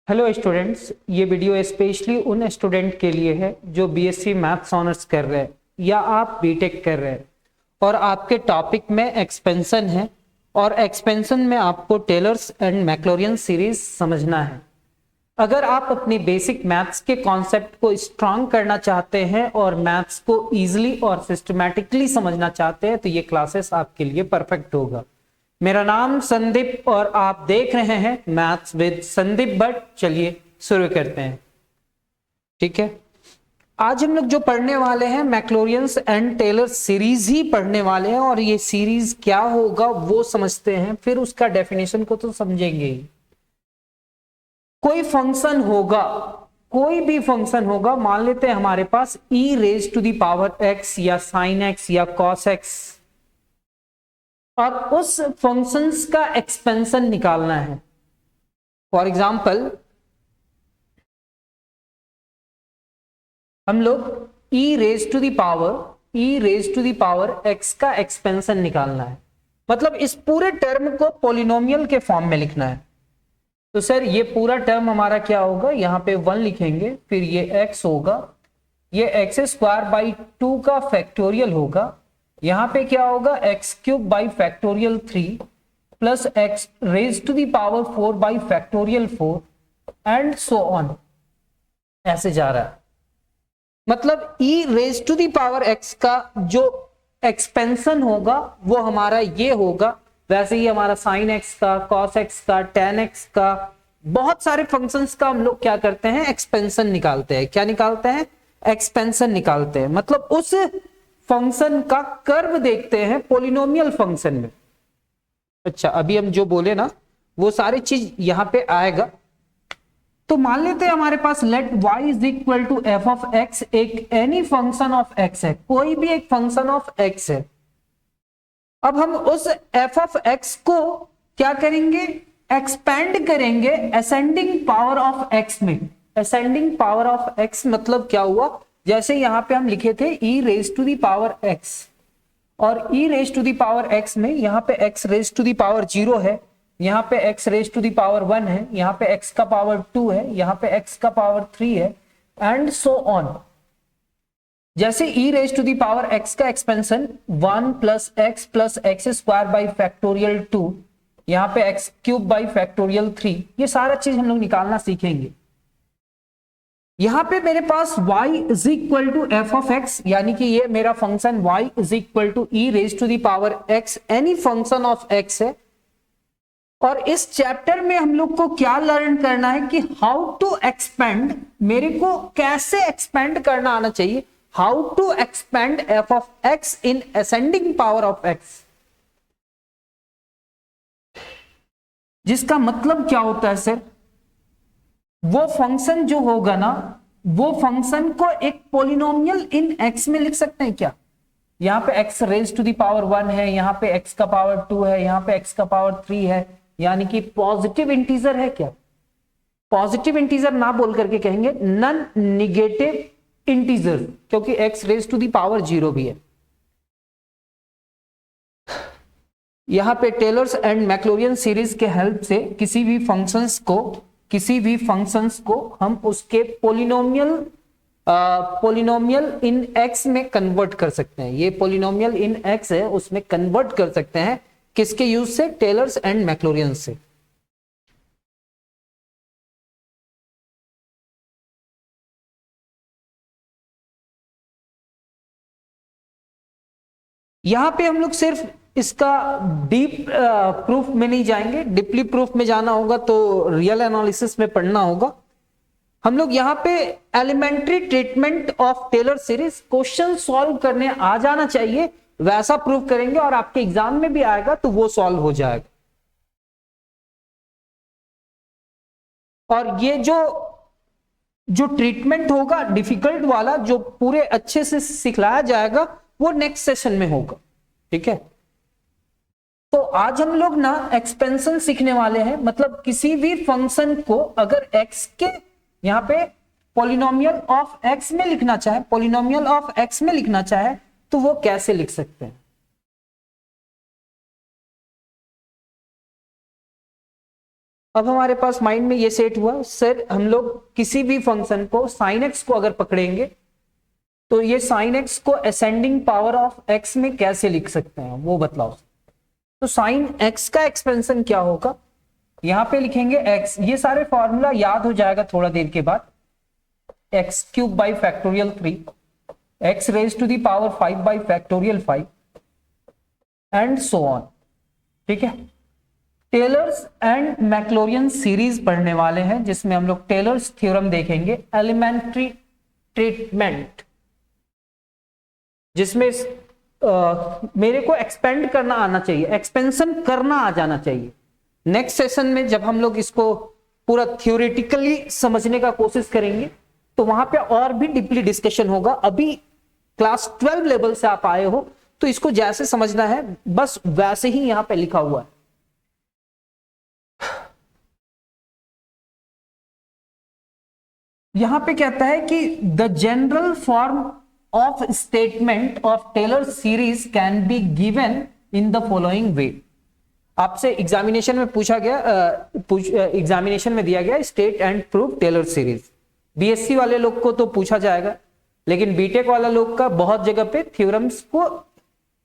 Hello students, ये video specially उन student के लिए है जो बीएससी मैथ्स ऑनर्स कर रहे हैं या आप बीटेक कर रहे हैं और आपके टॉपिक में एक्सपेंशन है और एक्सपेंशन में आपको टेलर्स एंड मैक्लॉरियन सीरीज समझना है। अगर आप अपनी बेसिक मैथ्स के कॉन्सेप्ट को स्ट्रांग करना चाहते हैं और मैथ्स को इजीली और सिस्टमैटिकली समझना चाहते हैं तो ये क्लासेस आपके लिए परफेक्ट होगा। मेरा नाम संदीप और आप देख रहे हैं मैथ्स विद संदीप भट्ट। चलिए शुरू करते हैं। ठीक है, आज हम लोग जो पढ़ने वाले हैं मैक्लॉरियंस एंड टेलर्स सीरीज ही पढ़ने वाले हैं और ये सीरीज क्या होगा वो समझते हैं, फिर उसका डेफिनेशन को तो समझेंगे ही। कोई फंक्शन होगा, कोई भी फंक्शन होगा, मान लेते हैं हमारे पास e raise to the power x या sin x या cos x, और उस फंक्शंस का एक्सपेंशन निकालना है। फॉर एग्जाम्पल हम लोग e raise to the power x का एक्सपेंशन निकालना है, मतलब इस पूरे टर्म को पॉलिनोमियल के फॉर्म में लिखना है। तो सर ये पूरा टर्म हमारा क्या होगा, यहाँ पे 1 लिखेंगे, फिर ये x होगा, ये एक्स स्क्वायर बाई 2 का फैक्टोरियल होगा, यहाँ पे क्या होगा x cube by factorial 3 plus x raise to the power 4 by factorial 4 and so on, ऐसे जा रहा है। मतलब e raise to the power x का जो एक्सपेंशन होगा वो हमारा ये होगा। वैसे ही हमारा sin x का, cos x का, tan x का, बहुत सारे फंक्शंस का हम लोग क्या करते हैं, एक्सपेंशन निकालते हैं। क्या निकालते हैं? एक्सपेंशन निकालते हैं। मतलब उस फंक्शन का कर्व देखते हैं पॉलिनोमियल फंक्शन में। अच्छा, अभी हम जो बोले ना वो सारी चीज यहां पे आएगा। तो मान लेते हैं हमारे पास let y is equal to f of x एक एनी फंक्शन ऑफ x है, कोई भी एक फंक्शन ऑफ x है। अब हम उस एफ ऑफ x को क्या करेंगे, एक्सपेंड करेंगे असेंडिंग पावर ऑफ x में। असेंडिंग पावर ऑफ x मतलब क्या हुआ, जैसे यहां पे हम लिखे थे e raise to the power x, और e raise to the power x में यहाँ पे x raise to the power 0 है, यहाँ पे x raise to the power 1 है, यहाँ पे x का पावर 2 है, यहाँ पे x का पावर 3 है एंड सो ऑन। जैसे e raise to the power x का expansion 1 plus x square by factorial 2, यहाँ पे x क्यूब बाई फैक्टोरियल 3, ये सारा चीज हम लोग निकालना सीखेंगे। यहां पे मेरे पास y is equal to f of x, यानी कि ये मेरा function y is equal to e raise to the power x any function of x है। और इस चैप्टर में हम लोग को क्या लर्न करना है कि हाउ टू एक्सपेंड, मेरे को कैसे एक्सपेंड करना आना चाहिए, how to expand f of x in ascending power of x। जिसका मतलब क्या होता है सर, वो फंक्शन जो होगा ना, वो फंक्शन को एक पॉलिनोमियल इन x में लिख सकते हैं क्या। यहां पे x raise to the power 1 है, यहां पे x का पावर 2 है, यहां पे x का पावर 3 है, यानी कि पॉजिटिव इंटीजर है क्या। पॉजिटिव इंटीजर ना बोल करके कहेंगे नॉन निगेटिव इंटीजर, क्योंकि x raise to the power 0 भी है। यहां पे टेलर्स एंड मैक्लॉरियन सीरीज के हेल्प से किसी भी फंक्शंस को हम उसके पॉलिनोमियल इन x में कन्वर्ट कर सकते हैं। ये पॉलिनोमियल इन x है, उसमें कन्वर्ट कर सकते हैं। किसके यूज से? टेलर्स एंड मैक्लॉरियन से। यहां पे हम लोग सिर्फ इसका डीप प्रूफ में नहीं जाएंगे, डीपली प्रूफ में जाना होगा तो रियल एनालिसिस में पढ़ना होगा। हम लोग यहाँ पे elementary treatment of Taylor series, question solve करने आ जाना चाहिए, वैसा प्रूफ करेंगे और आपके एग्जाम में भी आएगा तो वो सॉल्व हो जाएगा। और ये जो ट्रीटमेंट होगा डिफिकल्ट वाला, जो पूरे अच्छे से सिखलाया जाएगा, वो नेक्स्ट सेशन में होगा। ठीक है, तो आज हम लोग ना एक्सपेंशन सीखने वाले हैं। मतलब किसी भी फंक्शन को अगर x के यहाँ पे पॉलिनोमियल ऑफ x में लिखना चाहे, तो वो कैसे लिख सकते हैं। अब हमारे पास माइंड में ये सेट हुआ, सर हम लोग किसी भी फंक्शन को साइन एक्स को अगर पकड़ेंगे तो ये साइन एक्स को असेंडिंग पावर ऑफ एक्स में कैसे लिख सकते हैं वो बतलाओ। तो साइन एक्स का एक्सपेंशन क्या होगा, यहां पे लिखेंगे एक्स, ये सारे फॉर्मूला याद हो जाएगा थोड़ा देर के बाद, x cube by factorial 3, x raise to the power 5 by factorial 5 and so on. ठीक है, टेलर्स एंड मैक्लोरियन सीरीज पढ़ने वाले हैं जिसमें हम लोग टेलर्स थ्योरम देखेंगे, एलिमेंट्री ट्रीटमेंट, जिसमें मेरे को एक्सपेंड करना आना चाहिए, एक्सपेंशन करना आ जाना चाहिए। नेक्स्ट सेशन में जब हम लोग इसको पूरा थ्योरेटिकली समझने का कोशिश करेंगे तो वहां पे और भी डीपली डिस्कशन होगा। अभी क्लास 12 लेवल से आप आए हो तो इसको जैसे समझना है बस वैसे ही यहां पे लिखा हुआ है। यहां पे कहता है कि the general form of statement of Taylor series can be given in the following way. आपसे एग्जामिनेशन में पूछा गया, एग्जामिनेशन में दिया गया state and prove Taylor series. BSc वाले लोग को तो पूछा जाएगा, लेकिन बीटेक वाला लोग का बहुत जगह पे थ्योरम्स को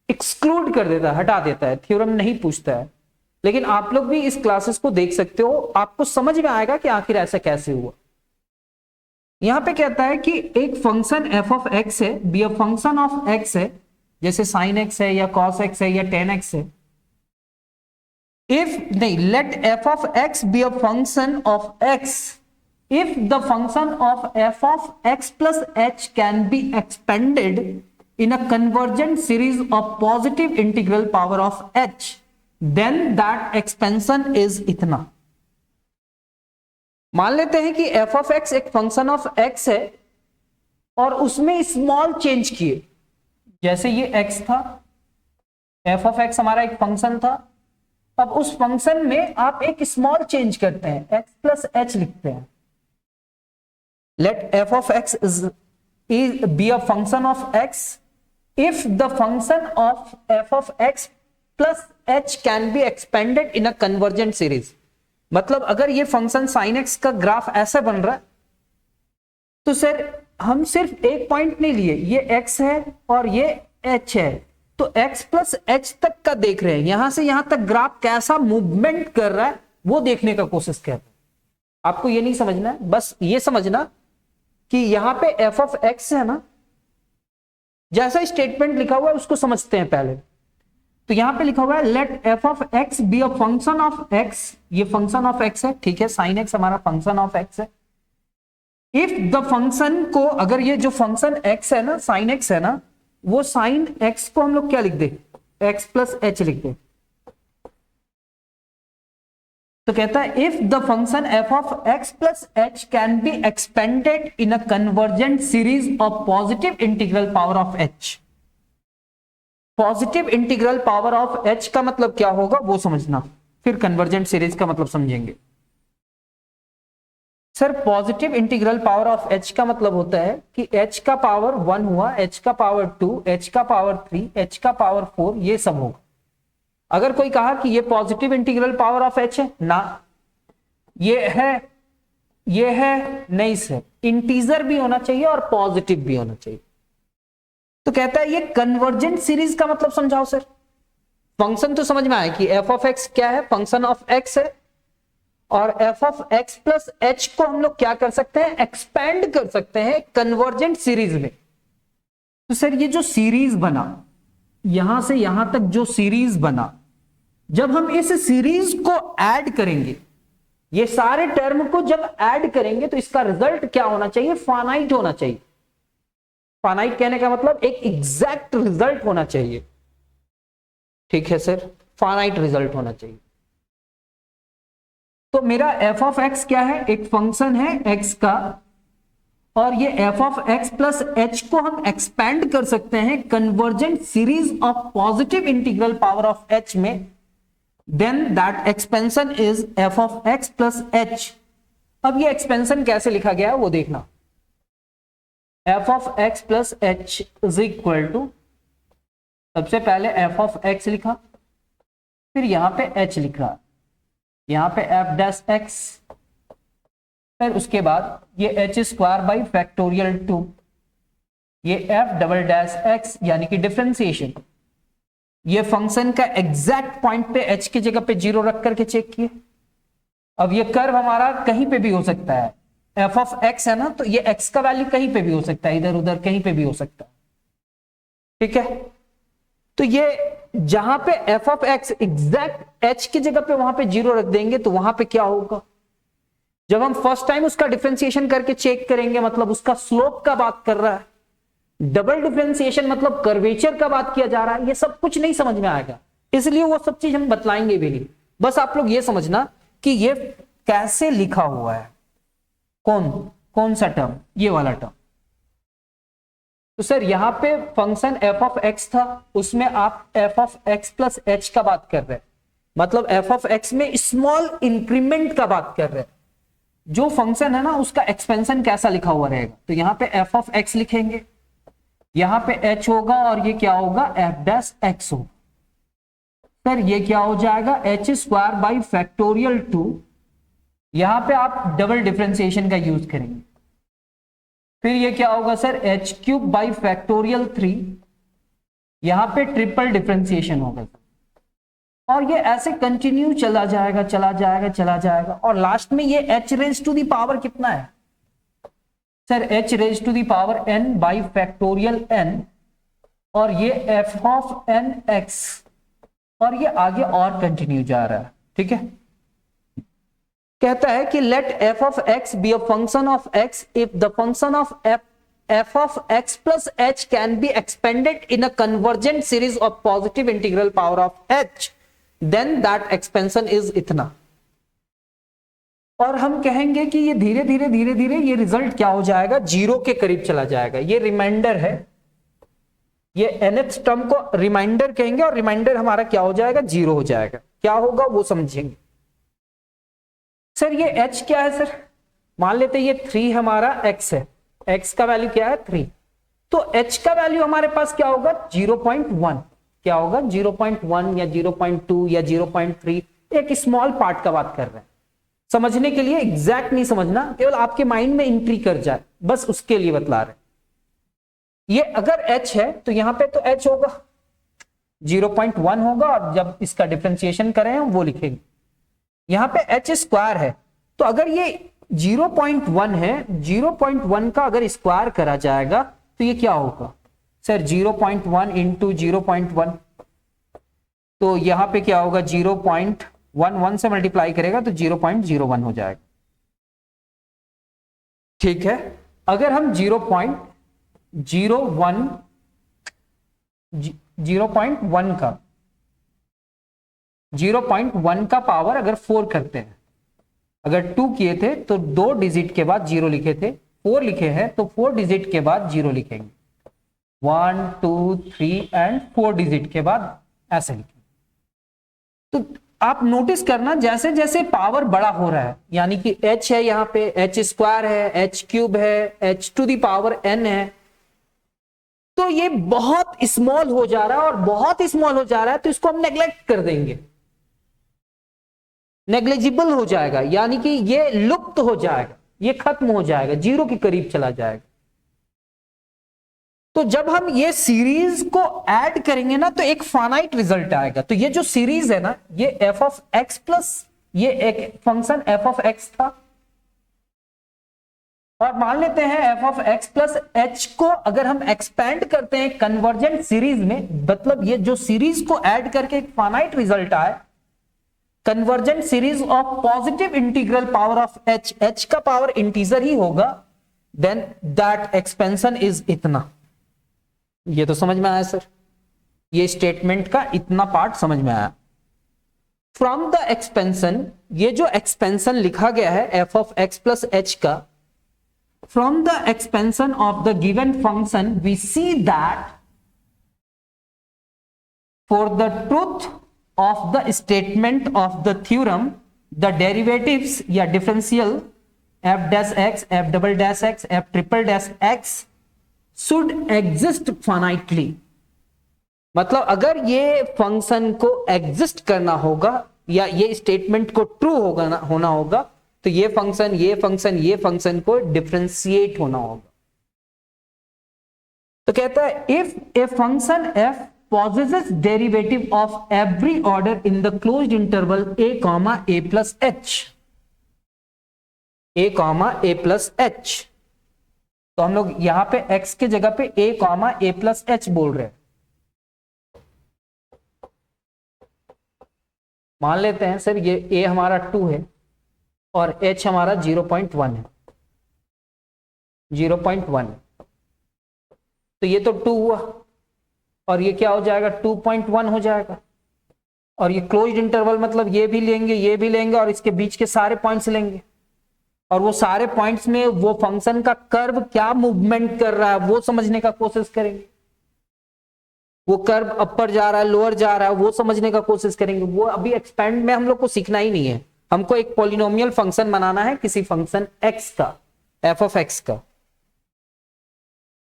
एक्सक्लूड कर देता है, हटा देता है, थ्योरम नहीं पूछता है। लेकिन आप लोग भी इस क्लासेस को देख सकते हो, आपको समझ में आएगा कि आखिर ऐसा कैसे हुआ। यहां पे कहता है कि एक फंक्शन एफ ऑफ एक्स है, B a function of x है, जैसे साइन एक्स है या कॉस एक्स है या टेन एक्स है। इफ नहीं, let f of x be a function of x if the function of f of x plus h can be expanded in a convergent series of positive integral power of h, then that expansion is इतना। मान लेते हैं कि f of x एक function of x है और उसमें small change किए, जैसे ये x था, f of x हमारा एक फंक्शन था, अब उस फंक्शन में आप एक स्मॉल चेंज करते हैं, x प्लस h लिखते हैं। Let f of x be a function of x if the function of f of x plus h can be expanded in a convergent series। मतलब अगर ये फंक्शन sin x का graph ऐसा बन रहा है तो सर हम सिर्फ एक पॉइंट नहीं लिए, ये x है और ये h है, तो x प्लस h तक का देख रहे हैं, यहां से यहां तक ग्राफ कैसा मूवमेंट कर रहा है वो देखने का कोशिश कर रहे हैं। आपको ये नहीं समझना है, बस ये समझना कि यहां पे f ऑफ x है ना, जैसा स्टेटमेंट लिखा हुआ है उसको समझते हैं पहले। तो यहां पे लिखा हुआ है let f of x be a function of x, ये फंक्शन ऑफ x है, ठीक है, साइन x हमारा फंक्शन ऑफ x है। इफ द फंक्शन को, अगर ये जो फंक्शन x है ना, साइन x है ना, वो साइन x को हम लोग क्या लिख दे, x प्लस h लिख दे। तो कहता है if the function f of x plus h can be expanded in a convergent series of positive integral power of h। Positive integral power of h का मतलब क्या होगा वो समझना, फिर कन्वर्जेंट सीरीज का मतलब समझेंगे। Sir positive integral power of h का मतलब होता है कि h का पावर 1 हुआ, h का पावर 2, h का पावर 3, h का पावर 4, ये सब होगा। अगर कोई कहा कि ये positive integral power of h है ना, ये है नहीं सर, इंटीजर भी होना चाहिए और पॉजिटिव भी होना चाहिए। तो कहता है ये कन्वर्जेंट सीरीज का मतलब समझाओ सर। फंक्शन तो समझ में आया कि f ऑफ x क्या है, फंक्शन ऑफ x है, और f of x plus h को हम लोग क्या कर सकते हैं, एक्सपेंड कर सकते हैं कन्वर्जेंट सीरीज में। तो सर ये जो सीरीज बना, यहां से यहां तक जो सीरीज बना, जब हम इस सीरीज को ऐड करेंगे, ये सारे टर्म को जब ऐड करेंगे तो इसका रिजल्ट क्या होना चाहिए, फाइनाइट होना चाहिए। फाइनाइट कहने का मतलब एक एग्जैक्ट रिजल्ट होना चाहिए, ठीक है सर, फाइनाइट रिजल्ट होना चाहिए। तो मेरा f ऑफ x क्या है, एक फंक्शन है x का, और ये f of x plus h को हम एक्सपेंड कर सकते हैं convergent series of positive integral power of h में, then that expansion is f of x plus h। अब ये एक्सपेंशन कैसे लिखा गया है वो देखना, f of x plus h is equal to, सबसे पहले f ऑफ x लिखा, फिर यहां पे h लिखा, यहाँ पे एफ डैश एक्स, फिर उसके बाद ये एच स्क्वायर बाई फैक्टोरियल 2, ये एफ डबल डैश एक्स यानी कि डिफरेंशिएशन। ये फंक्शन का एग्जैक्ट पॉइंट पे एच की जगह पे 0 रख करके चेक किए। अब ये कर्व हमारा कहीं पे भी हो सकता है, एफ ऑफ एक्स है ना, तो ये एक्स का वैल्यू कहीं पे भी हो सकता है, इधर उधर कहीं पे भी हो सकता है, ठीक है। तो ये जहां पे F of x exact H की जगह पे वहां पे 0 रख देंगे तो वहां पे क्या होगा, जब हम फर्स्ट टाइम उसका डिफरेंशिएशन करके चेक करेंगे, मतलब उसका स्लोप का बात कर रहा है, डबल डिफरेंशिएशन मतलब कर्वेचर का बात किया जा रहा है, ये सब कुछ नहीं समझ में आएगा, इसलिए वो सब चीज हम बतलाएंगे भी नहीं। बस आप लोग ये समझना कि ये कैसे लिखा हुआ है, कौन सा टर्म, ये वाला टर्म। तो सर यहां पे फंक्शन एफ ऑफ एक्स था, उसमें आप F of x plus h का बात कर रहे हैं, मतलब एफ ऑफ एक्स में स्मॉल इंक्रीमेंट का बात कर रहे हैं। जो फंक्शन है ना उसका एक्सपेंशन कैसा लिखा हुआ रहेगा, तो यहां पे एफ ऑफ एक्स लिखेंगे, यहां पे एच होगा और ये क्या होगा, एफ डैश एक्स होगा। सर ये क्या हो जाएगा, एच स्क्वायर बाई फैक्टोरियल 2, यहां पे आप डबल डिफरेंशिएशन का यूज करेंगे, फिर ये क्या होगा sir, H cube by factorial 3, यहां पे ट्रिपल डिफरेंशिएशन होगा, और ये ऐसे कंटिन्यू चला जाएगा चला जाएगा चला जाएगा, और लास्ट में ये h raise to the power कितना है sir, h raise to the power n by factorial n, और ये एफ ऑफ एन एक्स, और ये आगे और कंटिन्यू जा रहा है, ठीक है। कहता है कि let f of x be a function of x if the function of f of x plus h can be expanded in a convergent series of positive integral power of h, then that expansion is इतना। और हम कहेंगे कि ये धीरे धीरे धीरे धीरे ये रिजल्ट क्या हो जाएगा, 0 के करीब चला जाएगा। ये रिमाइंडर है, ये nth टर्म को रिमाइंडर कहेंगे, और रिमाइंडर हमारा क्या हो जाएगा, 0 हो जाएगा। क्या होगा वो समझेंगे। सर ये h क्या है सर, मान लेते ये 3 हमारा x है, x का वैल्यू क्या है 3, तो h का वैल्यू हमारे पास क्या होगा 0.1, क्या होगा 0.1 या 0.2 या 0.3, एक स्मॉल पार्ट का बात कर रहे हैं। समझने के लिए एग्जैक्ट नहीं समझना, केवल आपके माइंड में एंट्री कर जाए, बस उसके लिए बतला रहे। ये अगर h है तो यहां पे तो h होगा 0.1 होगा, और जब इसका डिफरेंशिएशन करें हम वो लिखेंगे। यहां पे h स्क्वायर है, तो अगर ये 0.1 है, 0.1 का अगर स्क्वायर करा जाएगा तो ये क्या होगा सर, 0.1 इंटू 0.1, तो यहां पे क्या होगा 0.11 से मल्टीप्लाई करेगा तो 0.01 हो जाएगा, ठीक है। अगर हम 0.1 का पावर अगर 4 करते हैं, अगर 2 किए थे तो 2 डिजिट के बाद 0 लिखे थे, 4 लिखे हैं तो 4 डिजिट के बाद 0 लिखेंगे, 1 2 3 एंड 4 डिजिट के बाद ऐसे लिखेंगे। तो आप नोटिस करना जैसे जैसे पावर बड़ा हो रहा है, यानी कि h है, यहाँ पे h स्क्वायर है, h क्यूब है, h to the power n है, तो ये बहुत स्मॉल हो जा रहा है, और बहुत स्मॉल हो जा रहा है तो इसको हम नेग्लेक्ट कर देंगे, नेग्लिजिबल हो जाएगा, यानी कि ये लुप्त हो जाएगा, ये खत्म हो जाएगा, 0 के करीब चला जाएगा। तो जब हम ये सीरीज को ऐड करेंगे ना तो एक फाइनाइट रिजल्ट आएगा। तो ये जो सीरीज है ना, ये एफ ऑफ एक्स प्लस ये एक फंक्शन एफ ऑफ एक्स था, और मान लेते हैं F of x plus H को अगर हम एक्सपेंड करते हैं कन्वर्जेंट सीरीज में, मतलब ये जो सीरीज को ऐड करके एक फाइनाइट रिजल्ट आए, convergent series of positive integral power of H, H का पावर इंटीजर ही होगा, देन दैट एक्सपेंशन इज इतना। ये तो समझ में आया सर, ये स्टेटमेंट का इतना पार्ट समझ में आया। फ्रॉम द एक्सपेंशन, ये जो एक्सपेंशन लिखा गया है f of x plus h का, from the expansion of the given function we see that for the truth of the statement of the theorem the derivatives या differential f dash x, f double dash x, f triple dash x should exist finitely। मतलब अगर ये function को exist करना होगा, या ये statement को ट्रू होना होगा, तो ये फंक्शन को डिफरेंशिएट होना होगा। तो कहता है if a function f possesses derivative of every order in the closed interval a comma a plus h, a comma a plus h, तो हम लोग यहां पे x के जगह पे a comma a plus h बोल रहे हैं। मान लेते हैं सर ये a हमारा 2 है और h हमारा 0.1 है, 0.1, तो ये तो 2 हुआ और ये क्या हो जाएगा 2.1 हो जाएगा। और ये क्लोज्ड इंटरवल मतलब ये भी लेंगे और इसके बीच के सारे पॉइंट्स लेंगे, और वो सारे पॉइंट्स में वो फंक्शन का कर्व क्या मूवमेंट कर रहा है वो समझने का कोशिश करेंगे। वो कर्व अपर जा रहा है, लोअर जा रहा है, वो समझने का कोशिश करेंगे। वो अभी एक्सपेंड में हम लोग को सीखना ही नहीं है, हमको एक पॉलिनोमियल फंक्शन बनाना है किसी फंक्शन x का, f ऑफ x का।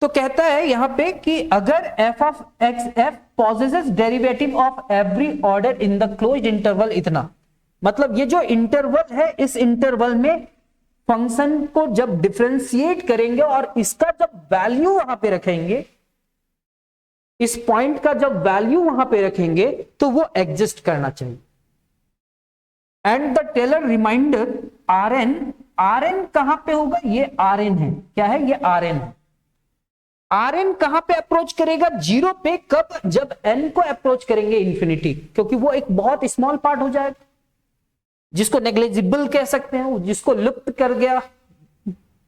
तो कहता है यहां पे कि अगर f of x f possesses derivative of every order in the closed interval इतना, मतलब ये जो इंटरवल है इस इंटरवल में फंक्शन को जब डिफरेंशिएट करेंगे और इसका जब वैल्यू वहां पे रखेंगे, इस पॉइंट का जब वैल्यू वहां पे रखेंगे तो वो एग्जिस्ट करना चाहिए। And the Taylor remainder Rn, Rn कहां पे होगा, ये Rn है, क्या है ये Rn है। Rn कहां पे अप्रोच करेगा, 0 पे, कब, जब n को अप्रोच करेंगे इंफिनिटी, क्योंकि वो एक बहुत स्मॉल पार्ट हो जाएगा जिसको नेग्लिजिबल कह सकते हैं, जिसको लुप्त कर गया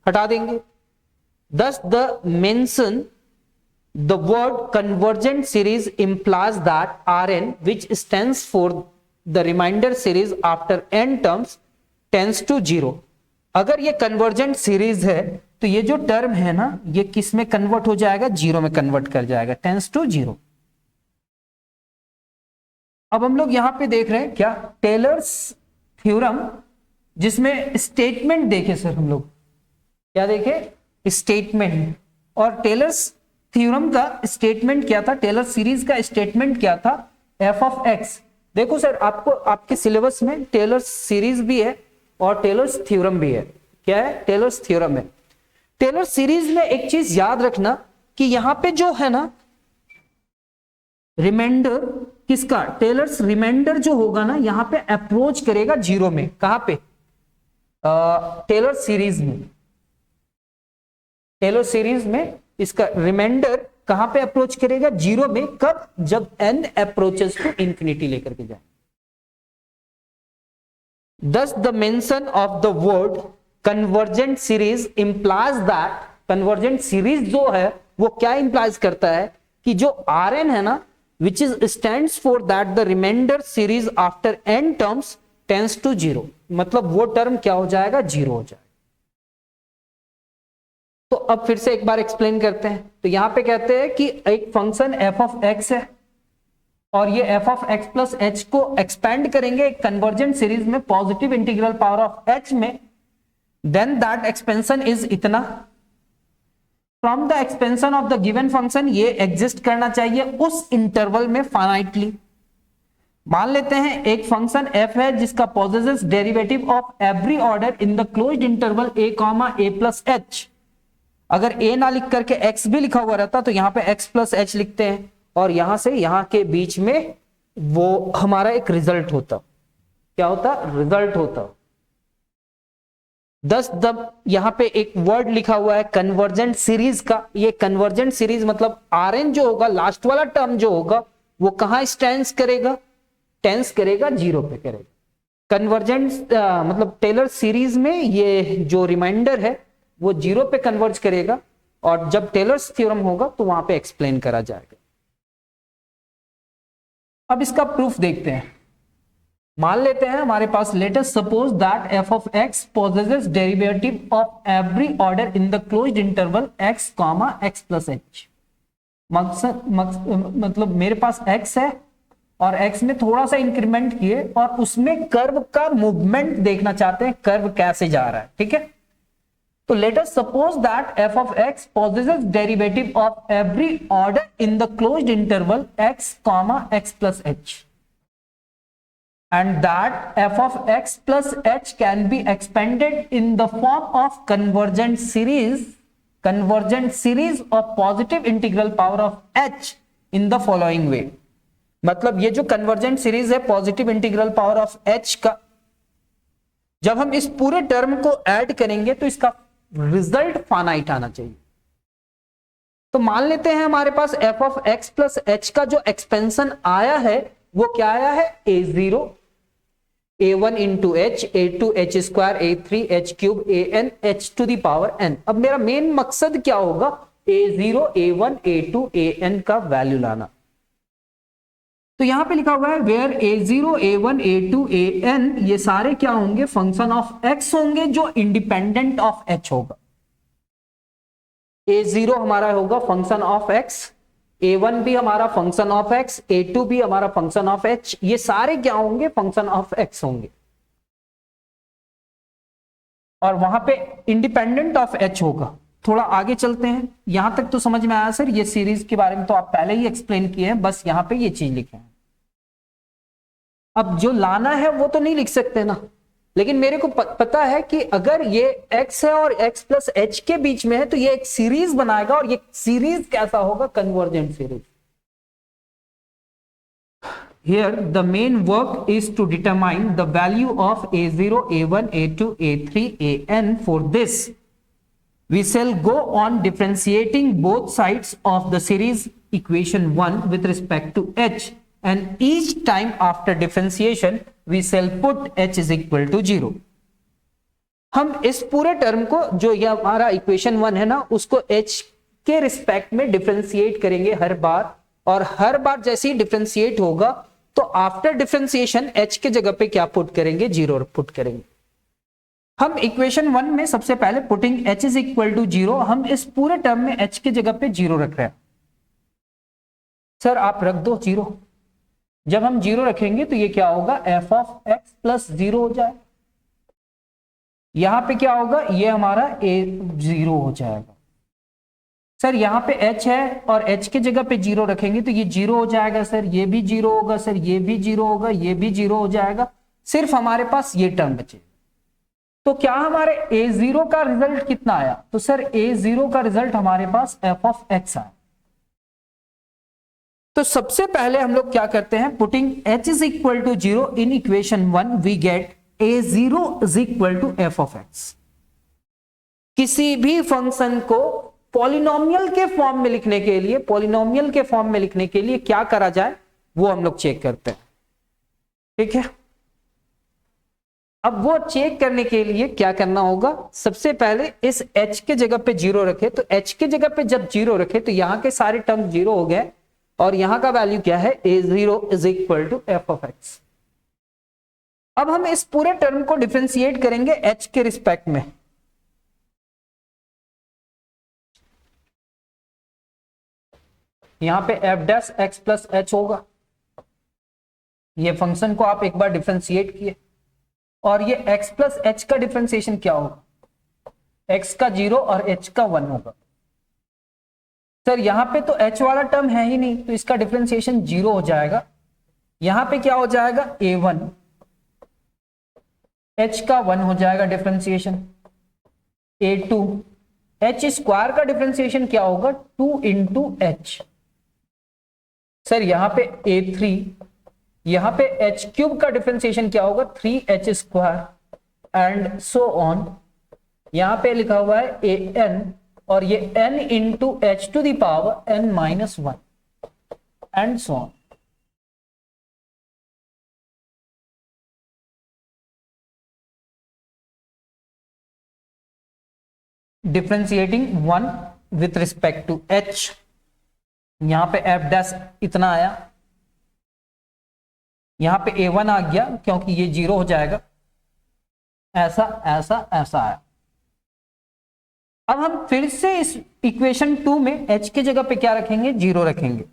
हटा देंगे। Thus the mention the word convergent series implies that Rn, which stands for the remainder series after n terms, tends to 0। अगर ये कन्वर्जेंट सीरीज है तो ये जो टर्म है ना ये किस में कन्वर्ट हो जाएगा, 0 में कन्वर्ट कर जाएगा, टेंस टू 0। अब हम लोग यहां पे देख रहे हैं क्या, टेलर्स थ्योरम, जिसमें स्टेटमेंट देखे सर हम लोग, क्या देखे, स्टेटमेंट। और टेलर्स थ्योरम का स्टेटमेंट क्या था, टेलर सीरीज का स्टेटमेंट क्या था, f ऑफ x। देखो सर आपको आपके सिलेबस में टेलर सीरीज भी है और टेलर्स थ्योरम भी है। क्या है, टेलर्स थ्योरम है। टेलर सीरीज में एक चीज याद रखना कि यहां पे जो है ना रिमाइंडर किसका, टेलर्स रिमाइंडर जो होगा ना यहां पे अप्रोच करेगा 0 में, कहां पे, टेलर सीरीज में। टेलर सीरीज में इसका रिमाइंडर कहां पे अप्रोच करेगा, 0 में, कब, जब n अप्रोचेस टू इंफिनिटी लेकर के जाए। Thus the mention of the word convergent series implies that, convergent series जो है वो क्या implies करता है कि जो Rn है ना, which is stands for that the remainder series after n terms tends to 0, मतलब वो टर्म क्या हो जाएगा, 0 हो जाएगा। तो अब फिर से एक बार एक्सप्लेन करते हैं। तो यहां पे कहते हैं कि एक फंक्शन f ऑफ x है और ये f of x plus h को एक्सपेंड करेंगे एक कन्वर्जेंट सीरीज में positive integral power of h में, देन दैट एक्सपेंशन इज इतना। From the expansion of the given function ये एग्जिस्ट करना चाहिए उस इंटरवल में फाइनाइटली। मान लेते हैं एक फंक्शन f है जिसका possesses derivative of every order in the closed interval a comma a plus h। अगर a ना लिख करके x भी लिखा हुआ रहता तो यहां पे x प्लस h लिखते हैं और यहां से यहां के बीच में वो हमारा एक रिजल्ट होता, क्या होता, रिजल्ट होता। 10 यहां पे एक वर्ड लिखा हुआ है कन्वर्जेंट सीरीज का। ये कन्वर्जेंट सीरीज मतलब Rn जो होगा, लास्ट वाला टर्म जो होगा वो कहां स्टैंड्स करेगा, टेंस करेगा, 0 पे करेगा। कन्वर्जेंट मतलब टेलर सीरीज में ये जो रिमाइंडर है वो 0 पे कन्वर्ज करेगा और जब टेलर्स थ्योरम होगा तो वहां पे एक्सप्लेन करा जाएगा। अब इसका प्रूफ देखते हैं। मान लेते हैं हमारे पास, let us suppose that f of x possesses derivative of every order in the closed interval x comma x plus h। मतलब मेरे पास x है और x में थोड़ा सा इंक्रीमेंट किए और उसमें कर्व का मूवमेंट देखना चाहते हैं, कर्व कैसे जा रहा है, ठीक है। तो let us suppose that f of x possesses derivative of every order in the closed interval x comma x plus h and that f of x plus h can be expanded in the form of convergent series of positive integral power of h in the following way। मतलब ये जो convergent series है positive integral power of h का, जब हम इस पूरे term को ऐड करेंगे तो इसका रिजल्ट फाइनाइट आना चाहिए। तो मान लेते हैं हमारे पास f of x plus h का जो एक्सपेंशन आया है वो क्या आया है, a0 a1 into h a2 h square a3 h cube an h to the power n। अब मेरा मेन मकसद क्या होगा, a0 a1 a2 an का वैल्यू लाना। तो यहां पे लिखा हुआ है where a0 a1 a2 an ये सारे क्या होंगे, फंक्शन ऑफ x होंगे जो इंडिपेंडेंट ऑफ h होगा। a0 हमारा होगा फंक्शन ऑफ x, a1 भी हमारा फंक्शन ऑफ x, a2 भी हमारा फंक्शन ऑफ h, ये सारे क्या होंगे, फंक्शन ऑफ x होंगे। और वहां पे इंडिपेंडेंट ऑफ h होगा। थोड़ा आगे चलते हैं, यहां तक तो समझ में आया सर, ये सीरीज के बारे में तो आप पहले ही एक्सप्लेन किए हैं, बस यहां पे ये चीज लिखे हैं। अब जो लाना है वो तो नहीं लिख सकते ना, लेकिन मेरे को पता है कि अगर ये x है और x प्लस h के बीच में है तो ये एक सीरीज बनाएगा, और ये सीरीज कैसा होगा, convergent series. Here the main work is to determine the value of a0 a1 a2 a3 an। For this we shall go on differentiating both sides of the series equation 1 with respect to h, and each time after differentiation we shall put h is equal to 0। हम इस पूरे term को, जो ये हमारा equation 1 है ना, उसको h के रिस्पेक्ट में डिफरेंशिएट करेंगे हर बार, और हर बार जैसे ही डिफरेंशिएट होगा तो आफ्टर डिफरेंशिएशन h के जगह पे क्या पुट करेंगे, 0 पुट करेंगे। हम इक्वेशन 1 में सबसे पहले putting h is equal to 0, हम इस पूरे टर्म में h के जगह पे 0 रख रहे हैं। सर आप रख दो 0, जब हम 0 रखेंगे तो ये क्या होगा, f ऑफ x प्लस 0 हो जाएगा। यहां पे क्या होगा, ये हमारा a0 हो जाएगा। सर यहां पे h है और h के जगह पे 0 रखेंगे तो ये 0 हो जाएगा। सर ये भी 0 होगा, सर ये भी 0 होगा, ये भी 0 हो जाएगा, सिर्फ हमारे पास ये टर्म बचेगा। तो क्या हमारे a0 का रिजल्ट कितना आया, तो सर a0 का रिजल्ट हमारे पास f ऑफ x आया। तो सबसे पहले हम लोग क्या करते हैं, putting h is equal to 0 in equation 1 we get a0 is equal to f of x। किसी भी फंक्शन को पॉलिनोमियल के फॉर्म में लिखने के लिए, पॉलिनोमियल के फॉर्म में लिखने के लिए क्या करा जाए वो हम लोग चेक करते हैं, ठीक है। अब वो चेक करने के लिए क्या करना होगा, सबसे पहले इस h के जगह पे 0 रखे, तो h के जगह पे जब 0 रखे तो यहां के सारे टर्म 0 हो गए, और यहां का वैल्यू क्या है, a0 is equal to f of x। अब हम इस पूरे टर्म को डिफरेंशिएट करेंगे h के रिस्पेक्ट में। यहां पे f dash x plus h होगा, ये फंक्शन को आप एक बार डिफरेंशिएट किए, और ये x प्लस h का डिफरेंशिएशन क्या होगा, x का 0 और h का 1 होगा। सर यहां पे तो h वाला टर्म है ही नहीं, तो इसका डिफरेंशिएशन 0 हो जाएगा। यहां पे क्या हो जाएगा, a1 h का 1 हो जाएगा डिफरेंशिएशन, a2 h स्क्वायर का डिफरेंशिएशन क्या होगा, 2 इंटू h। सर यहां पे a3, यहां पे h क्यूब का डिफरेंशिएशन क्या होगा, 3h square and so on. यहां पे लिखा हुआ है an, और ये n into h to the power n minus 1 and so on. Differentiating 1 with respect to h, यहां पे f डैश इतना आया, यहां पे a1 आ गया क्योंकि ये 0 हो जाएगा, ऐसा ऐसा ऐसा आया। अब हम फिर से इस इक्वेशन 2 में h के जगह पे क्या रखेंगे, 0 रखेंगे।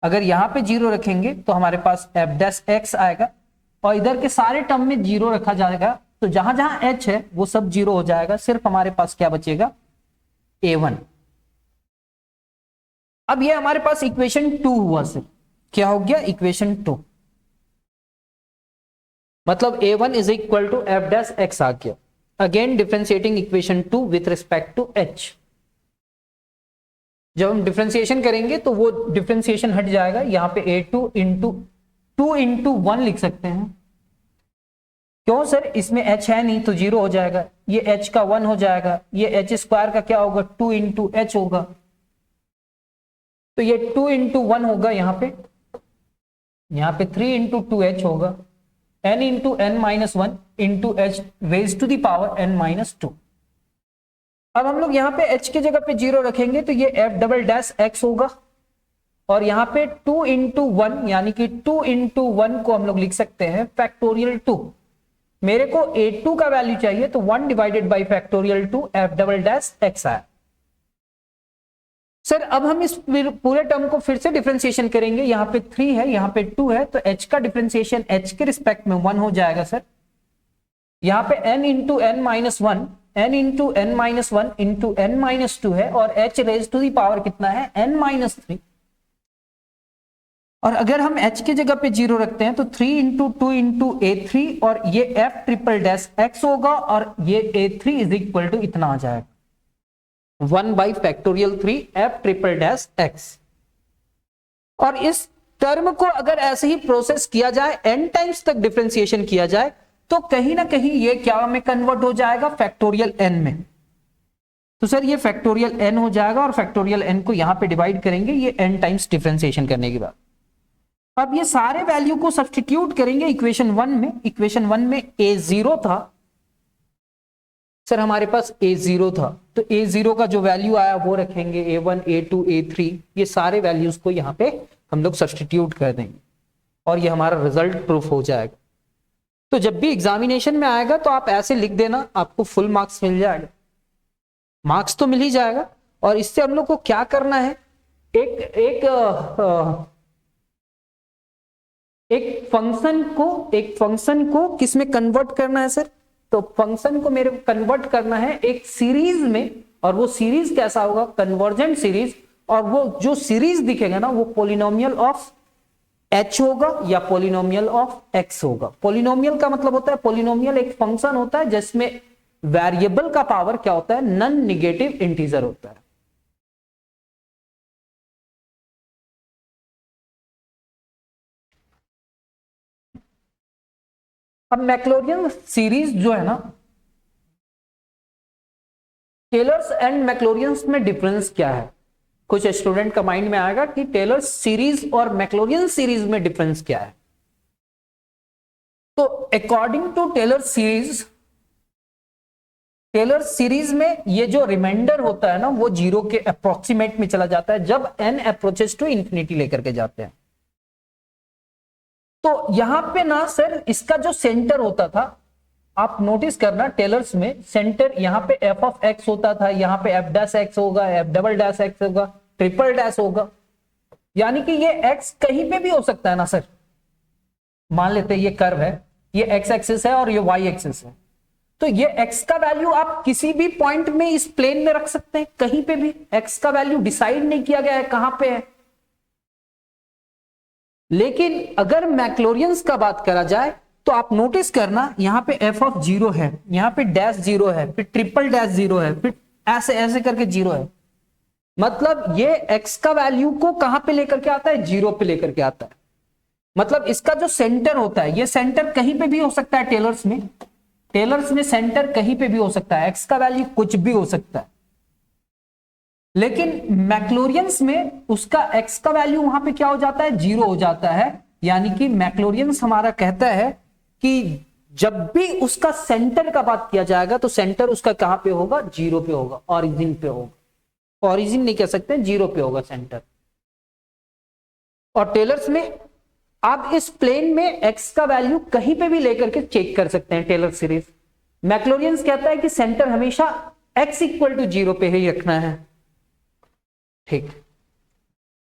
अगर यहां पे 0 रखेंगे तो हमारे पास f डैश x आएगा, और इधर के सारे टर्म में 0 रखा जाएगा, तो जहां जहां h है वो सब 0 हो जाएगा, सिर्फ हमारे पास क्या बचेगा, a1। अब ये हमारे पास इक्वेशन 2 हुआ, सिर्फ क्या हो गया, इक्वेशन 2। मतलब a1 is equal to f dash x आ गया। Again differentiating equation 2 with respect to h। जब हम डिफरेंशिएशन करेंगे तो वो डिफरेंशिएशन हट जाएगा, यहाँ पे a2 इंटू 2 इंटू 1 लिख सकते हैं। क्यों सर, इसमें h है नहीं तो 0 हो जाएगा, ये h का 1 हो जाएगा, ये h स्क्वायर का क्या होगा 2 इंटू h होगा, तो ये 2 इंटू 1 होगा, यहाँ पे 3 इंटू 2h होगा, n into n minus 1 into h raise to the power n minus 2। अब हम लोग यहाँ पे h की जगह पे 0 रखेंगे तो ये f डबल डैश x होगा, और यहाँ पे 2 इंटू 1 यानी कि 2 इंटू 1 को हम लोग लिख सकते हैं फैक्टोरियल 2। मेरे को a2 का वैल्यू चाहिए तो 1 divided by factorial 2 f double dash x आया। सर अब हम इस पूरे टर्म को फिर से डिफरेंशिएशन करेंगे, यहाँ पे 3 है, यहाँ पे 2 है, तो h का डिफरेंशिएशन h के रिस्पेक्ट में 1 हो जाएगा सर। यहाँ पे n into n minus 1, n into n minus 1 into n minus 2 है, और h raise to the power कितना है n माइनस 3। और अगर हम h की जगह पे 0 रखते हैं तो 3 इंटू 2 इंटू a3, और ये f ट्रिपल डैश x होगा, और ये a3 इज इक्वल टू इतना आ जाएगा 1 by factorial 3 f triple dash x। और इस टर्म को अगर ऐसे ही प्रोसेस किया जाए, n टाइम्स तक डिफरेंशिएशन किया जाए, तो कहीं ना कहीं ये क्या में कन्वर्ट हो जाएगा फैक्टोरियल n में। तो सर ये फैक्टोरियल n हो जाएगा, और फैक्टोरियल n को यहां पे डिवाइड करेंगे ये n टाइम्स डिफरेंशिएशन करने के बाद। अब ये सारे वैल्यू को सब्स्टिट्यूट करेंगे इक्वेशन 1 में। इक्वेशन 1 में a0 था सर, हमारे पास a0 था, तो a0 का जो वैल्यू आया वो रखेंगे, a1 a2 a3, ये सारे वैल्यूज को यहाँ पे हम लोग सब्स्टिट्यूट कर देंगे, और ये हमारा रिजल्ट प्रूफ हो जाएगा। तो जब भी एग्जामिनेशन में आएगा तो आप ऐसे लिख देना, आपको फुल मार्क्स मिल जाएगा। मार्क्स तो मिल ही जाएगा, और इससे हम लोग को क्या करना है, एक फंक्शन को किस में कन्वर्ट करना है सर, तो फंक्शन को मेरे को कन्वर्ट करना है एक सीरीज में, और वो सीरीज कैसा होगा, कन्वर्जेंट सीरीज, और वो जो सीरीज दिखेगा ना वो पॉलिनोमियल ऑफ h होगा या पॉलिनोमियल ऑफ x होगा। पॉलिनोमियल का मतलब होता है, पॉलिनोमियल एक फंक्शन होता है जिसमें वेरिएबल का पावर क्या होता है, नॉन नेगेटिव इंटीजर होता है। अब मैक्लोरियन सीरीज जो है ना, टेलर्स एंड मैक्लोरियंस में डिफरेंस क्या है, कुछ स्टूडेंट का माइंड में आएगा कि टेलर्स सीरीज और मैक्लोरियन सीरीज में डिफरेंस क्या है। तो अकॉर्डिंग टू टेलर सीरीज में ये जो रिमाइंडर होता है ना वो 0 के अप्रोक्सीमेट में चला जाता है जब n अप्रोचेस टू इंफिनिटी लेकर के जाते हैं। तो यहां पे ना सर इसका जो सेंटर होता था, आप नोटिस करना टेलर्स में सेंटर यहाँ पे f ऑफ x होता था, यहाँ पे f डैश x होगा, f डबल डैश x होगा, ट्रिपल डैश होगा, यानी कि ये x कहीं पे भी हो सकता है ना सर। मान लेते हैं ये कर्व है, ये x एक्सिस है और ये y एक्सिस है, तो ये x का वैल्यू आप किसी भी पॉइंट में इस प्लेन में रख सकते हैं, कहीं पे भी। x का वैल्यू डिसाइड नहीं किया गया है कहां पे है। लेकिन अगर मैक्लोरियंस का बात करा जाए तो आप नोटिस करना यहां पे f ऑफ 0 है, यहां पे डैश 0 है, फिर ट्रिपल डैश 0 है, फिर ऐसे ऐसे करके 0 है। मतलब ये x का वैल्यू को कहां पे लेकर के आता है, 0 पे लेकर के आता है। मतलब इसका जो सेंटर होता है, ये सेंटर कहीं पे भी हो सकता है टेलर्स में सेंटर कहीं पे भी हो सकता है, x का वैल्यू कुछ भी हो सकता है। लेकिन मैक्लोरियंस में उसका x का वैल्यू वहां पे क्या हो जाता है, 0 हो जाता है। यानी कि मैक्लोरियंस हमारा कहता है कि जब भी उसका सेंटर का बात किया जाएगा तो सेंटर उसका कहां पे होगा, 0 पे होगा, ऑरिजिन पे होगा। ऑरिजिन नहीं कह सकते, 0 पे होगा सेंटर। और टेलर्स में आप इस प्लेन में x का वैल्यू कहीं पे भी लेकर के चेक कर सकते हैं टेलर सीरीज। मैक्लोरियंस कहता है कि सेंटर हमेशा x इक्वल टू 0 पे ही रखना है। ठीक,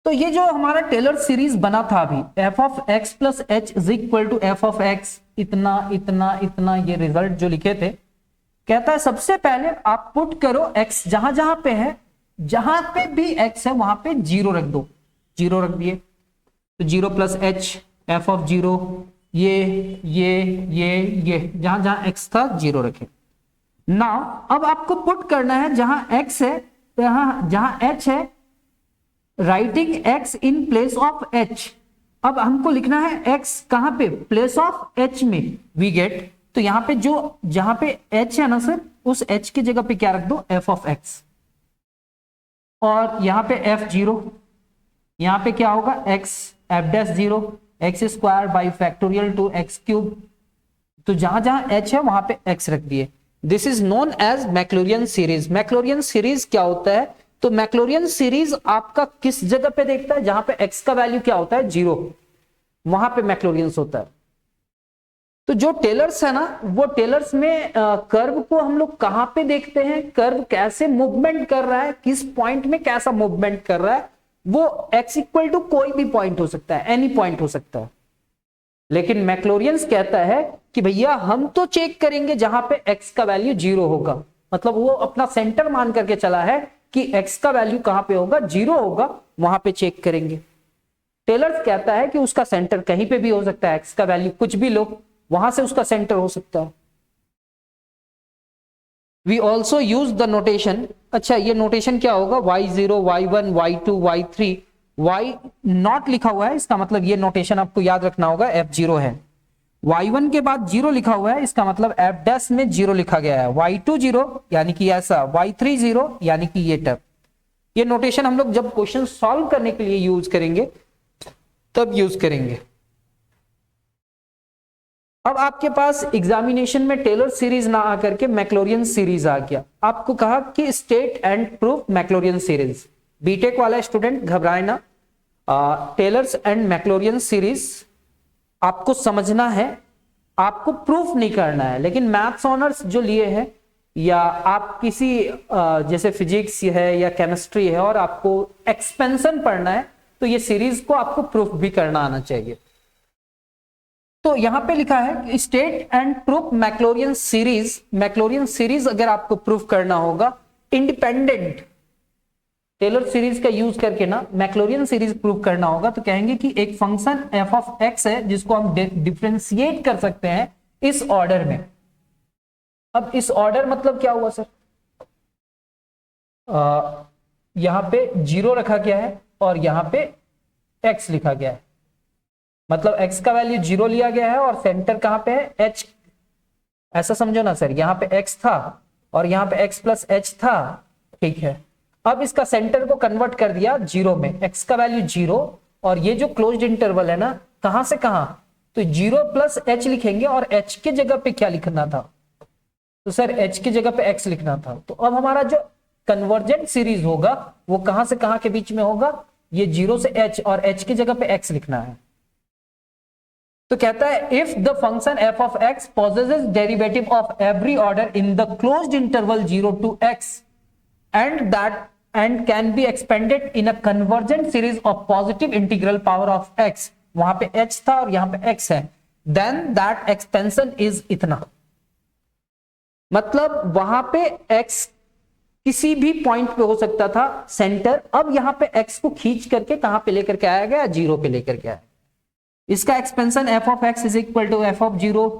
तो ये जो हमारा टेलर सीरीज बना था अभी, f of x plus h is equal to f of x, इतना इतना इतना, ये रिजल्ट जो लिखे थे, कहता है सबसे पहले आप पुट करो x जहां जहां पे है, जहां पे भी x है वहां पे 0 रख दो। 0 रख दिए तो 0 प्लस h, f ऑफ 0 ये जहां जहां x था 0 रखें। नाउ अब आपको पुट करना है जहां x है जहां h है, writing x in place of h। अब हमको लिखना है x कहां पे, प्लेस ऑफ h में। वी गेट, तो यहां पे जहां पे h है ना सर, उस h की जगह पे क्या रख दो, f ऑफ x, और यहां पे f0, यहां पे क्या होगा x f dash 0 x square by factorial two x cube. तो जहां जहां h है वहां पे x रख दिए। This is known as Maclaurin series. Maclaurin series क्या होता है, तो मैक्लोरियन सीरीज आपका किस जगह पे देखता है, जहां पे x का वैल्यू क्या होता है 0, वहां पे मैक्लोरियंस होता है। तो जो टेलर्स है ना, वो टेलर्स में कर्व को हम लोग कहां पे देखते हैं, कर्व कैसे मूवमेंट कर रहा है, किस पॉइंट में कैसा मूवमेंट कर रहा है, वो x इक्वल टू कोई भी पॉइंट हो सकता है, एनी पॉइंट हो सकता है। लेकिन मैक्लोरियंस कहता है कि भैया हम तो चेक करेंगे जहां पे x का वैल्यू 0 होगा, मतलब वो अपना सेंटर मान करके चला है कि x का वैल्यू कहां पे होगा, 0 होगा, वहां पे चेक करेंगे। टेलर्स कहता है कि उसका सेंटर कहीं पे भी हो सकता है, x का वैल्यू कुछ भी लो, वहां से उसका सेंटर हो सकता है। We also use the notation, अच्छा ये नोटेशन क्या होगा, y0 y1 y2 y3, y not लिखा हुआ है, इसका मतलब ये नोटेशन आपको याद रखना होगा, f0 है। y1 के बाद 0 लिखा हुआ है, इसका मतलब f डैश में 0 लिखा गया है। y2 0 यानी कि ऐसा, y3 0 यानी कि ये टर्म। ये नोटेशन हम लोग जब क्वेश्चन सॉल्व करने के लिए यूज करेंगे तब यूज करेंगे। अब आपके पास एग्जामिनेशन में टेलर सीरीज ना आकर के मैक्लोरियन सीरीज आ गया। आपको कहा कि state and proof Maclaurin series. BTech वाला स्टूडेंट घबराए ना, टेलर्स एंड मैक्लोरियन सीरीज आपको समझना है, आपको प्रूफ नहीं करना है। लेकिन मैथ्स ऑनर्स जो लिए हैं, या आप किसी जैसे फिजिक्स है या केमिस्ट्री है और आपको एक्सपेंशन पढ़ना है, तो ये सीरीज को आपको प्रूफ भी करना आना चाहिए। तो यहां पे लिखा है state and proof Maclaurin series. Maclaurin series अगर आपको प्रूफ करना होगा इंडिपेंडेंट, टेलर सीरीज का यूज करके ना मैक्लोरियन सीरीज प्रूफ करना होगा, तो कहेंगे कि एक फंक्शन f ऑफ x है जिसको हम डिफरेंशिएट कर सकते हैं इस ऑर्डर में। अब इस ऑर्डर मतलब क्या हुआ सर, यहां पे 0 रखा गया है और यहां पे x लिखा गया है, मतलब x का वैल्यू 0 लिया गया है और सेंटर कहां पे है, h। ऐसा समझो ना सर, यहां पे x था और यहां पे x प्लस h था, ठीक है। अब इसका सेंटर को कन्वर्ट कर दिया 0 में, x का वैल्यू 0 और ये जो क्लोज्ड इंटरवल है ना, कहां से कहां, तो 0 प्लस h लिखेंगे और h के जगह पे क्या लिखना था, तो सर h की जगह पे x लिखना था। तो अब हमारा जो कन्वर्जेंट सीरीज होगा वो कहां से कहां के बीच में होगा, ये 0 से h और h की जगह पे x लिखना है। तो कहता है if the function f of x possesses derivative of every order in the closed interval 0 to x and can be expanded in a convergent series of positive integral power of x, वहां पे h था और यहां पे x है, then that expansion is इतना। मतलब वहां पे x किसी भी पॉइंट पे हो सकता था सेंटर, अब यहां पे x को खींच करके कहां पे लेकर के आया गया, 0 पे लेकर के आया। इसका expansion f of x is equal to f of 0,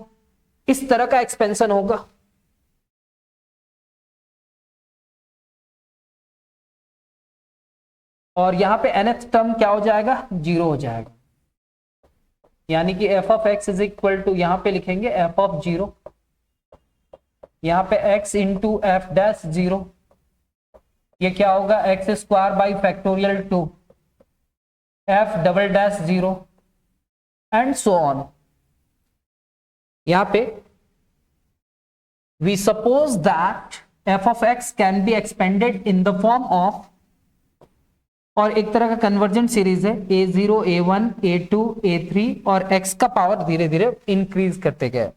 इस तरह का एक्सपेंशन होगा। और यहां पे nth टर्म क्या हो जाएगा, 0 हो जाएगा, यानी कि f of x is equal to, यहां पे लिखेंगे f ऑफ 0, यहां पे x इंटू f डैश 0, ये क्या होगा, x square by factorial 2 f double dash 0 and so on. यहां पे we suppose that f of x can be expanded in the form of, और एक तरह का कन्वर्जेंट सीरीज है a0 a1 a2 a3 और x का पावर धीरे धीरे इंक्रीज करते गए,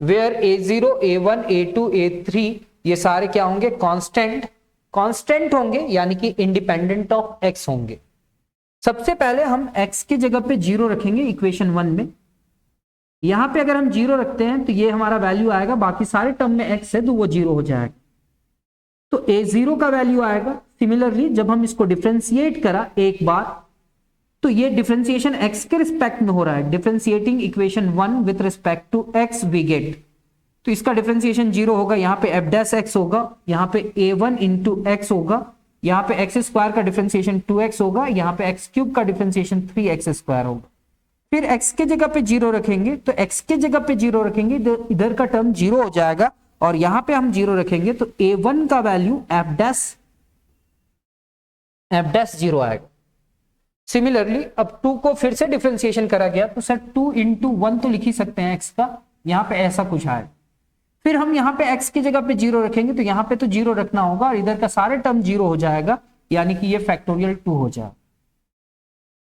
where a0 a1 a2 a3 ये सारे क्या होंगे, कांस्टेंट होंगे, यानी कि इंडिपेंडेंट ऑफ x होंगे। सबसे पहले हम x की जगह पे 0 रखेंगे इक्वेशन 1 में। यहां पे अगर हम 0 रखते हैं तो ये हमारा वैल्यू आएगा, बाकी सारे टर्म में x है तो वो 0 हो जाएगा, तो a0 का वैल्यू आएगा। सिमिलरली जब हम इसको डिफरेंशिएट करा एक बार, तो ये डिफरेंशिएशन x के रिस्पेक्ट में हो रहा है, differentiating equation 1 with respect to x we get, तो इसका डिफरेंशिएशन 0 होगा, यहाँ पे f डैश x होगा, यहाँ पे a1 इंटू x होगा, यहाँ पे x स्क्वायर का डिफरेंशिएशन 2x होगा, यहाँ पे x क्यूब का डिफरेंशिएशन 3x स्क्वायर होगा। फिर x के जगह पे 0 रखेंगे, तो x के जगह पे 0 रखेंगे तो इधर का टर्म 0 हो जाएगा, और यहाँ पे हम 0 रखेंगे तो a1 का वैल्यू f डैश 0 आएगा। सिमिलरली अब 2 को फिर से डिफरेंशिएशन करा गया, तो सर 2 इंटू 1 तो लिख ही सकते हैं x का, यहाँ पे ऐसा कुछ आएगा। फिर हम यहाँ पे x की जगह पे 0 रखेंगे, तो यहाँ पे तो 0 रखना होगा और इधर का सारे टर्म 0 हो जाएगा, यानी कि ये फैक्टोरियल 2 हो जाएगा।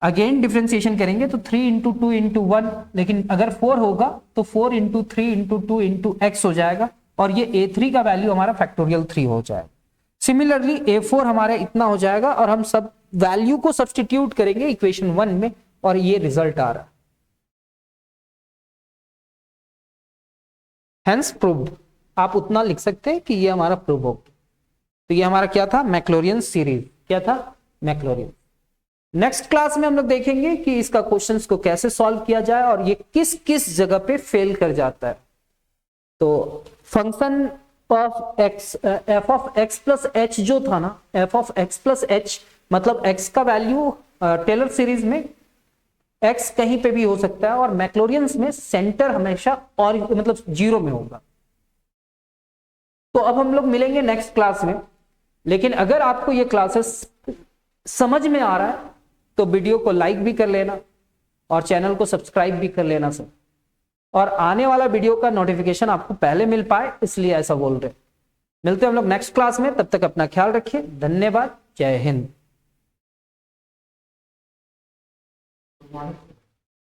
अगेन डिफरेंशिएशन करेंगे तो 3 इंटू 2 इंटू 1, लेकिन अगर 4 होगा तो 4 इंटू 3 इंटू 2 इंटू x हो जाएगा, और ये a3 का वैल्यू हमारा फैक्टोरियल 3 हो जाएगा। सिमिलरली a4 हमारा इतना हो जाएगा, और हम सब वैल्यू को सब्स्टिट्यूट करेंगे इक्वेशन 1 में, और ये रिजल्ट आ रहा है। हेंस प्रूव्ड, आप उतना लिख सकते हैं कि ये हमारा प्रूव हो। तो ये हमारा क्या था, मैक्लोरियन सीरीज, क्या था, मैक्लोरियन। नेक्स्ट क्लास में हम लोग देखेंगे कि इसका क्वेश्चंस को कैसे सॉल्व किया जाए और ये किस किस जगह पे फेल कर जाता है। तो function of x, F of x plus H जो था ना, F of x plus H, मतलब एक्स का वैल्यू टेलर सीरीज में x कहीं पे भी हो सकता है, और मैक्लोरियंस में सेंटर हमेशा और मतलब 0 में होगा। तो अब हम लोग मिलेंगे नेक्स्ट क्लास में, लेकिन अगर आपको ये क्लासेस समझ में आ रहा है तो वीडियो को लाइक भी कर लेना और चैनल को सब्सक्राइब भी कर लेना सर, और आने वाला वीडियो का नोटिफिकेशन आपको पहले मिल पाए, इसलिए ऐसा बोल रहे। मिलते हैं हम लोग नेक्स्ट क्लास में, तब तक अपना ख्याल रखिए, धन्यवाद, जय हिंद।